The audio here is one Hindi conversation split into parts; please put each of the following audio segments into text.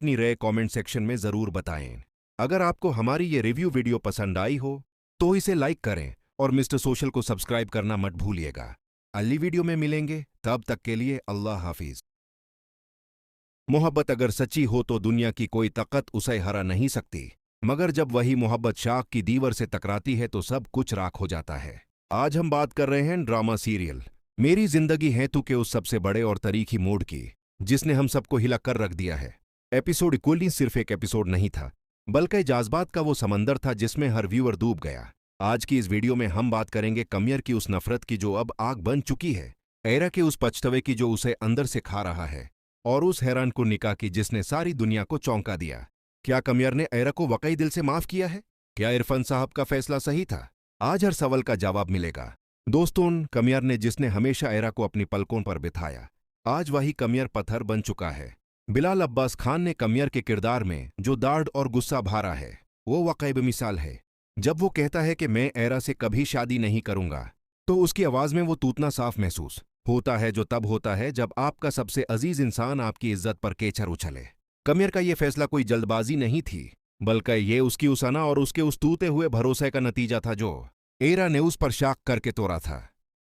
अपनी राय कमेंट सेक्शन में जरूर बताएं। अगर आपको हमारी ये रिव्यू वीडियो पसंद आई हो तो इसे लाइक करें और मिस्टर सोशल को सब्सक्राइब करना मत भूलिएगा। अगली वीडियो में मिलेंगे, तब तक के लिए अल्लाह हाफिज। मोहब्बत अगर सच्ची हो तो दुनिया की कोई ताकत उसे हरा नहीं सकती, मगर जब वही मोहब्बत शाख की दीवार से टकराती है तो सब कुछ राख हो जाता है। आज हम बात कर रहे हैं ड्रामा सीरियल मेरी जिंदगी है तू के उस सबसे बड़े और तारीखी मोड़ की, जिसने हम सबको हिला कर रख दिया है। एपिसोड इक्वली सिर्फ एक एपिसोड नहीं था, बल्कि जज्बात का वो समंदर था जिसमें हर व्यूअर डूब गया। आज की इस वीडियो में हम बात करेंगे कमियर की उस नफरत की जो अब आग बन चुकी है, एरा के उस पछतावे की जो उसे अंदर से खा रहा है, और उस हैरान को निकाह की जिसने सारी दुनिया को चौंका दिया। क्या कमियर ने एरा को वाकई दिल से माफ किया है? क्या इरफान साहब का फैसला सही था? आज हर सवाल का जवाब मिलेगा। दोस्तों, कमियर ने जिसने हमेशा एरा को अपनी पलकों पर बिठाया, आज वही कमियर पत्थर बन चुका है। बिलाल अब्बास खान ने कमियर के किरदार में जो दाढ़ और गुस्सा भरा है, वो वाकई बेमिसाल है। जब वो कहता है कि मैं एरा से कभी शादी नहीं करूंगा, तो उसकी आवाज में वो टूटना साफ महसूस होता है, जो तब होता है जब आपका सबसे अजीज इंसान आपकी इज्जत पर केचर उछले। कमियर का ये फैसला कोई जल्दबाजी नहीं थी, बल्कि ये उसकी उसाना और उसके उस टूटे हुए भरोसे का नतीजा था जो एरा ने उस पर शाख करके तोड़ा था।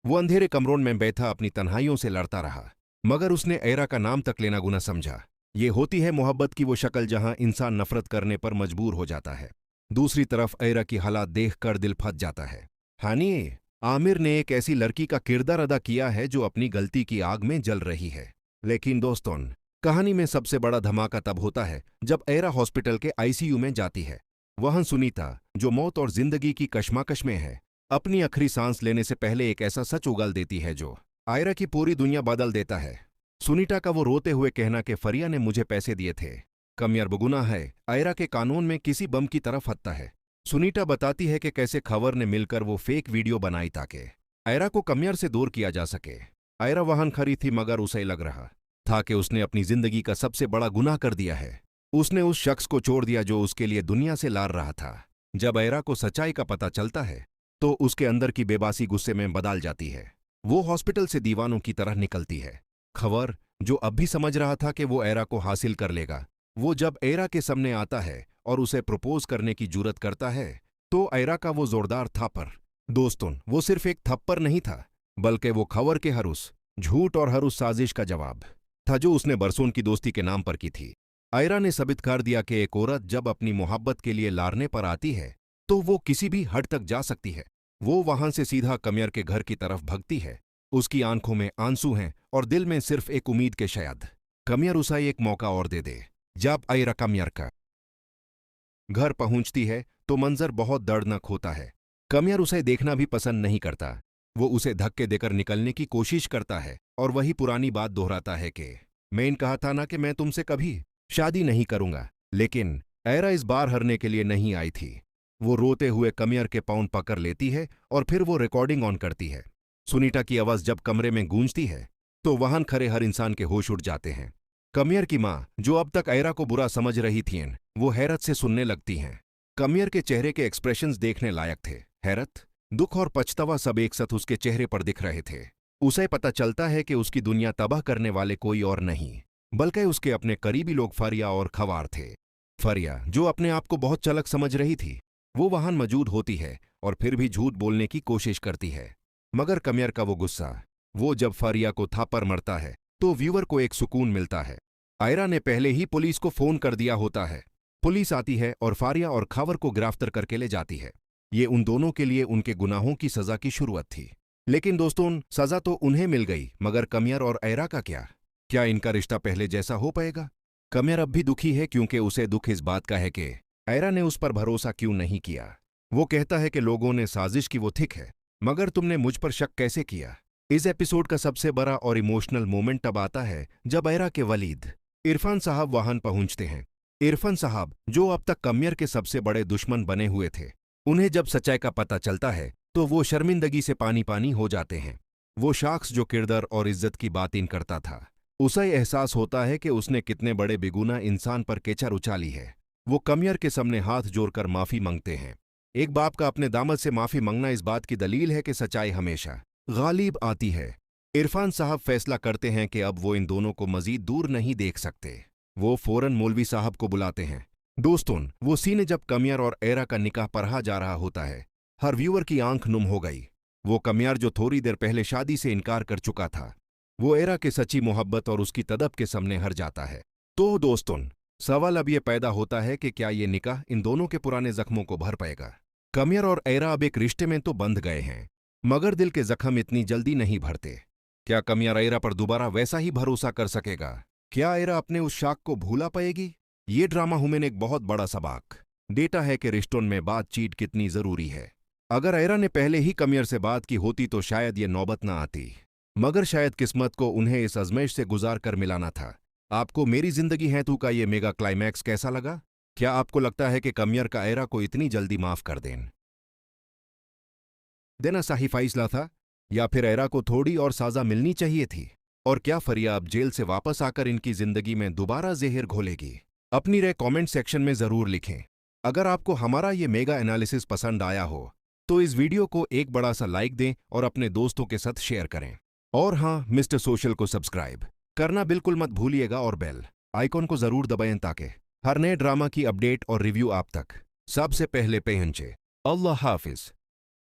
वो अंधेरे कमरों में बैठा अपनी तन्हाइयों से लड़ता रहा, मगर उसने एरा का नाम तक लेना गुनाह समझा। ये होती है मोहब्बत की वो शक्ल जहां इंसान नफरत करने पर मजबूर हो जाता है। दूसरी तरफ एरा की हालात देखकर दिल फट जाता है। हानी आमिर ने एक ऐसी लड़की का किरदार अदा किया है जो अपनी गलती की आग में जल रही है। लेकिन दोस्तों, कहानी में सबसे बड़ा धमाका तब होता है जब एरा हॉस्पिटल के आईसीयू में जाती है। वहां सुनीता, जो मौत और जिंदगी की कशमकश में है, अपनी आखिरी सांस लेने से पहले एक ऐसा सच उगल देती है जो एरा की पूरी दुनिया बदल देता है। सुनीता का वो रोते हुए कहना कि फरिया ने मुझे पैसे दिए थे। कमियर बगुना है, एरा के कानून में किसी बम की तरफ हत्ता है। सुनीता बताती है कि कैसे खबर ने मिलकर वो फेक वीडियो बनाई ताकि एरा को कमियर से दूर किया जा सके। एरा वाहन खरी थी, मगर उसे लग रहा था कि उसने अपनी जिंदगी का सबसे बड़ा गुनाह कर दिया है। उसने उस शख्स को छोड़ दिया जो उसके लिए दुनिया से लार रहा था। जब एरा को सच्चाई का पता चलता है तो उसके अंदर की बेबासी गुस्से में बदल जाती है। वो हॉस्पिटल से दीवानों की तरह निकलती है। खबर जो अब भी समझ रहा था कि वो एरा को हासिल कर लेगा, वो जब एरा के सामने आता है और उसे प्रपोज करने की जुर्रत करता है, तो एरा का वो जोरदार थप्पड़, दोस्तों, वो सिर्फ एक थप्पड़ नहीं था, बल्कि वो खबर के हर उस झूठ और हर उस साजिश का जवाब था जो उसने बरसों की दोस्ती के नाम पर की थी। एरा ने साबित कर दिया कि एक औरत जब अपनी मोहब्बत के लिए लारने पर आती है तो वो किसी भी हद तक जा सकती है। वो वहां से सीधा कमियर के घर की तरफ भगती है। उसकी आंखों में आंसू हैं और दिल में सिर्फ एक उम्मीद के शायद कमियर उसे एक मौका और दे दे। जब एरा कमियर का घर पहुंचती है तो मंजर बहुत दर्दनाक होता है। कमियर उसे देखना भी पसंद नहीं करता। वो उसे धक्के देकर निकलने की कोशिश करता है और वही पुरानी बात दोहराता है कि मैंने कहा था ना कि मैं तुमसे कभी शादी नहीं करूंगा। लेकिन एरा इस बार हारने के लिए नहीं आई थी। वो रोते हुए कमियर के पाँव पकड़ लेती है और फिर वो रिकॉर्डिंग ऑन करती है। सुनीता की आवाज जब कमरे में गूंजती है तो वहां खड़े हर इंसान के होश उड़ जाते हैं। कमियर की मां, जो अब तक एरा को बुरा समझ रही थीं, वो हैरत से सुनने लगती हैं। कमियर के चेहरे के एक्सप्रेशंस देखने लायक थे। हैरत, दुख और पछतावा सब एक साथ उसके चेहरे पर दिख रहे थे। उसे पता चलता है कि उसकी दुनिया तबाह करने वाले कोई और नहीं, बल्कि उसके अपने करीबी लोग फरिया और खवार थे। फरिया, जो अपने आप को बहुत चालाक समझ रही थी, वो वहां मौजूद होती है और फिर भी झूठ बोलने की कोशिश करती है। मगर कमियर का वो गुस्सा, वो जब फरिया को थापर मरता है तो व्यूअर को एक सुकून मिलता है। एरा ने पहले ही पुलिस को फोन कर दिया होता है। पुलिस आती है और फारिया और खावर को गिरफ्तार करके ले जाती है। ये उन दोनों के लिए उनके गुनाहों की सजा की शुरुआत थी। लेकिन दोस्तों, सजा तो उन्हें मिल गई, मगर कमियर और एरा का क्या इनका रिश्ता पहले जैसा हो पाएगा? कमियर अब भी दुखी है, क्योंकि उसे दुख इस बात का है कि एरा ने उस पर भरोसा क्यों नहीं किया। वो कहता है कि लोगों ने साजिश की, वो ठीक है, मगर तुमने मुझ पर शक कैसे किया? इस एपिसोड का सबसे बड़ा और इमोशनल मोमेंट तब आता है जब एरा के वलीद इरफान साहब वहां पहुंचते हैं। इरफान साहब, जो अब तक कमियर के सबसे बड़े दुश्मन बने हुए थे, उन्हें जब सच्चाई का पता चलता है तो वो शर्मिंदगी से पानी पानी हो जाते हैं। वो शख्स जो किरदार और इज्जत की बातें करता था, उसे एहसास होता है कि उसने कितने बड़े बेगुनाह इंसान पर केचर उछाली है। वो कमियर के सामने हाथ जोड़कर माफी मांगते हैं। एक बाप का अपने दामाद से माफी मांगना इस बात की दलील है कि सच्चाई हमेशा गालिब आती है। इरफान साहब फैसला करते हैं कि अब वो इन दोनों को मजीद दूर नहीं देख सकते। वो फौरन मौलवी साहब को बुलाते हैं। दोस्तों, वो सीन जब कमियार और एरा का निकाह पढ़ा जा रहा होता है। हर व्यूअर की आंख नुम हो गई। वो कमियार जो थोड़ी देर पहले शादी से इनकार कर चुका था, वो एरा के सच्ची मोहब्बत और उसकी तदब के सामने हार जाता है। तो दोस्तों, सवाल अब ये पैदा होता है कि क्या ये निकाह इन दोनों के पुराने जख्मों को भर पाएगा। कमियार और एरा अब एक रिश्ते में तो बंध गए हैं, मगर दिल के जख्म इतनी जल्दी नहीं भरते। क्या कमियार एरा पर दोबारा वैसा ही भरोसा कर सकेगा? क्या एरा अपने उस शाख को भूला पाएगी? ये ड्रामा हमें एक बहुत बड़ा सबक देता है कि रिश्तों में बातचीत कितनी जरूरी है। अगर एरा ने पहले ही कमियार से बात की होती तो शायद ये नौबत ना आती, मगर शायद किस्मत को उन्हें इस आजमाइश से गुजार कर मिलाना था। आपको मेरी जिंदगी है तू का ये मेगा क्लाइमैक्स कैसा लगा? क्या आपको लगता है कि कमियार का एरा को इतनी जल्दी माफ कर देना सही फैसला था, या फिर एरा को थोड़ी और सजा मिलनी चाहिए थी? और क्या फरिया अब जेल से वापस आकर इनकी जिंदगी में दोबारा जहर घोलेगी? अपनी राय कमेंट सेक्शन में जरूर लिखें। अगर आपको हमारा ये मेगा एनालिसिस पसंद आया हो तो इस वीडियो को एक बड़ा सा लाइक दें और अपने दोस्तों के साथ शेयर करें। और हाँ, मिस्टर सोशल को सब्सक्राइब करना बिल्कुल मत भूलिएगा और बेल आइकॉन को जरूर दबाएं ताकि हर नए ड्रामा की अपडेट और रिव्यू आप तक सबसे पहले पहुंचे। अल्लाह हाफिज।